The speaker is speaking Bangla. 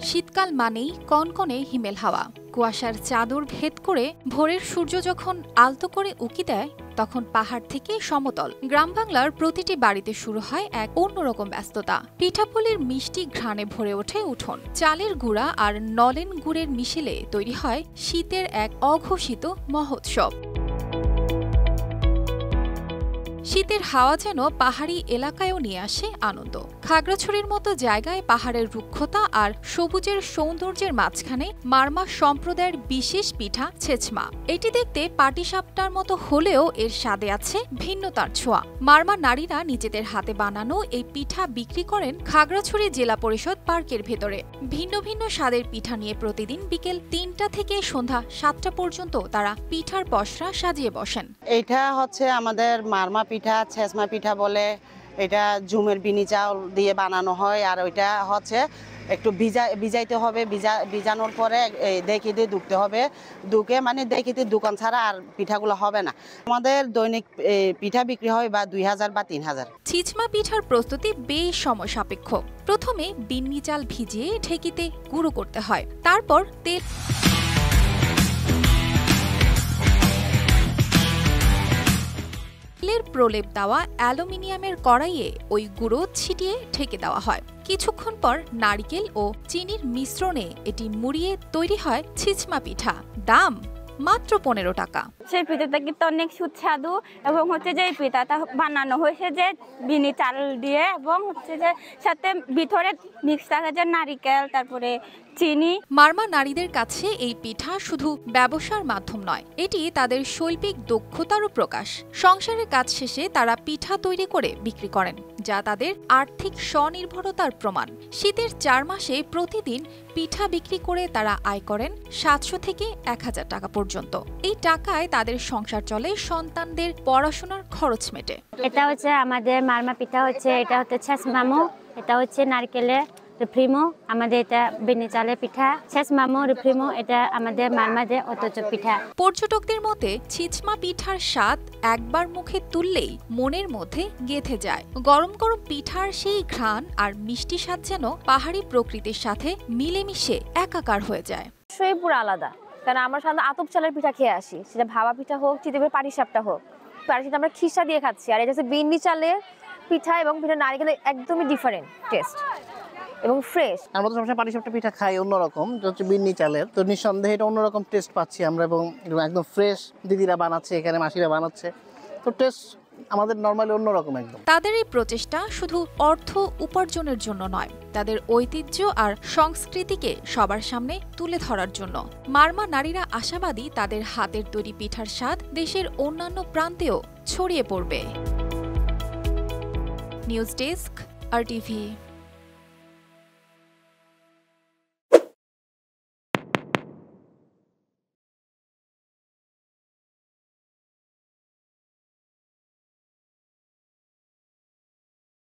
শীতকাল মানেই কনকনে হিমেল হাওয়া, কুয়াশার চাদর ভেদ করে ভোরের সূর্য যখন আলতো করে উঁকি দেয় তখন পাহাড় থেকে সমতল গ্রাম বাংলার প্রতিটি বাড়িতে শুরু হয় এক অন্যরকম ব্যস্ততা। পিঠাপুলির মিষ্টি ঘ্রাণে ভরে ওঠে উঠোন। চালের গুঁড়া আর নলেন গুড়ের মিশেলে তৈরি হয় শীতের এক অঘোষিত মহোৎসব। শীতের হাওয়া যেন পাহাড়ি এলাকায়ও নিয়ে আসে আনন্দ। খাগড়াছড়ির মতো জায়গায় পাহাড়ের রুক্ষতা আর সবুজের সৌন্দর্যের মাঝখানে মারমা সম্প্রদায়ের বিশেষ পিঠা ছেচমা। এটি দেখতে পাটিসাপটার মতো হলেও এর স্বাদে আছে ভিন্নতার ছোঁয়া। মারমা নারীরা নিজেদের হাতে বানানো এই পিঠা বিক্রি করেন খাগড়াছড়ি জেলা পরিষদ পার্কের ভেতরে। ভিন্ন ভিন্ন স্বাদের পিঠা নিয়ে প্রতিদিন বিকেল ৩টা থেকে সন্ধ্যা ৭টা পর্যন্ত তারা পিঠার পসরা সাজিয়ে বসেন। এটা হচ্ছে আমাদের মারমা পিঠা, ছেচমা পিঠা বলে। এটা জুমের বিনি চাউল দিয়ে বানানো হয়, আর ওইটা হচ্ছে একটু ভিজাইতে হবে। ভিজানোর পরে দেখি দিয়ে ধুকতে হবে। ধুকে মানে দেখি দিয়ে দোকান ছাড়া আর পিঠাগুলো হবে না। আমাদের দৈনিক পিঠা বিক্রি হয় বা ২,০০০ বা ৩,০০০। ছিচমা পিঠার প্রস্তুতি বেশ সময় সাপেক্ষ। প্রথমে বিন্নি চাল ভিজিয়ে ঢেকিতে গুঁড়ো করতে হয়, তারপর তেলের প্রলেপ দেওয়া অ্যালুমিনিয়ামের কড়াইয়ে ওই গুঁড়ো ছিটিয়ে ঢেকে দেওয়া হয়। কিছুক্ষণ পর নারিকেল ও চিনির মিশ্রণে এটি মুড়িয়ে তৈরি হয় ছিচমা পিঠা। দাম মাত্র ১৫ টাকা। সেই পিঠাটা কিন্তু অনেক সুস্বাদু এবং হচ্ছে যে পিঠাটা বানানো হয়েছে যে বিনি চাল দিয়ে, এবং হচ্ছে যে সাথে ভিতরে মিক্স থাকে যে নারিকেল তারপরে চিনি। মারমা নারীদের কাছে এই পিঠা শুধু ব্যবসার মাধ্যম নয়, এটি তাদের শৈল্পিক দক্ষতারও প্রকাশ। সংসারের কাজ শেষে তারা পিঠা তৈরি করে বিক্রি করেন, যা তাদের আর্থিক স্বনির্ভরতার প্রমাণ। শীতের ৪ মাসে প্রতিদিন পিঠা বিক্রি করে তারা আয় করেন ৭০০ থেকে ১,০০০ টাকা পর্যন্ত। এই টাকায় তাদের সংসার চলে, সন্তানদের পড়াশোনার খরচ মেটে। এটা হচ্ছে আমাদের মারমা পিঠা, হচ্ছে এটা হচ্ছে ছেচমামো, এটা হচ্ছে নারকেলের রিফ্রিমো, আমাদের এটা বিনি চালের পিঠা। ছেচমামো রিফ্রিমো এটা আমাদের মারমাদের ঐতিহ্য পিঠা। পর্যটকদের মতে ছিচমা পিঠার স্বাদ একবার মুখে তুললেই মনের মধ্যে গেঁথে যায়। গরম গরম পিঠার সেই ঘ্রাণ আর মিষ্টি স্বাদ যেন পাহাড়ি প্রকৃতির সাথে মিলেমিশে একাকার হয়ে যায়। সেই পুরো আলাদা, কারণ আমরা সাধারণত আতপ চালের পিঠা খেয়ে আসি, সেটা ভাবা পিঠা হোক, চিতই পাটিসাপটা হোক। পাটিসাপটা আমরা খিসা দিয়ে খাচ্ছি, আর এটা হচ্ছে বিন্নি চালের পিঠা এবং পিঠা নারিকেল, একদমই ডিফারেন্ট টেস্ট এবং ফ্রেশ। আমরা তো সবসময় পাটিসাপটা পিঠা খাই অন্যরকম, হচ্ছে বিন্নি চালের, তো নিঃসন্দেহে এটা অন্যরকম টেস্ট পাচ্ছি আমরা, এবং একদম ফ্রেশ দিদিরা বানাচ্ছে, এখানে মাসিরা বানাচ্ছে, তো টেস্ট আমাদের নরমালি অন্যরকম একদম। তাদের এই প্রচেষ্টা শুধু অর্থ উপার্জনের জন্য নয়, তাদের ঐতিহ্য আর সংস্কৃতিকে সবার সামনে তুলে ধরার জন্য। মারমা নারীরা আশাবাদী তাদের হাতের তৈরি পিঠার স্বাদ দেশের অন্যান্য প্রান্তেও ছড়িয়ে পড়বে। News desk, RTV।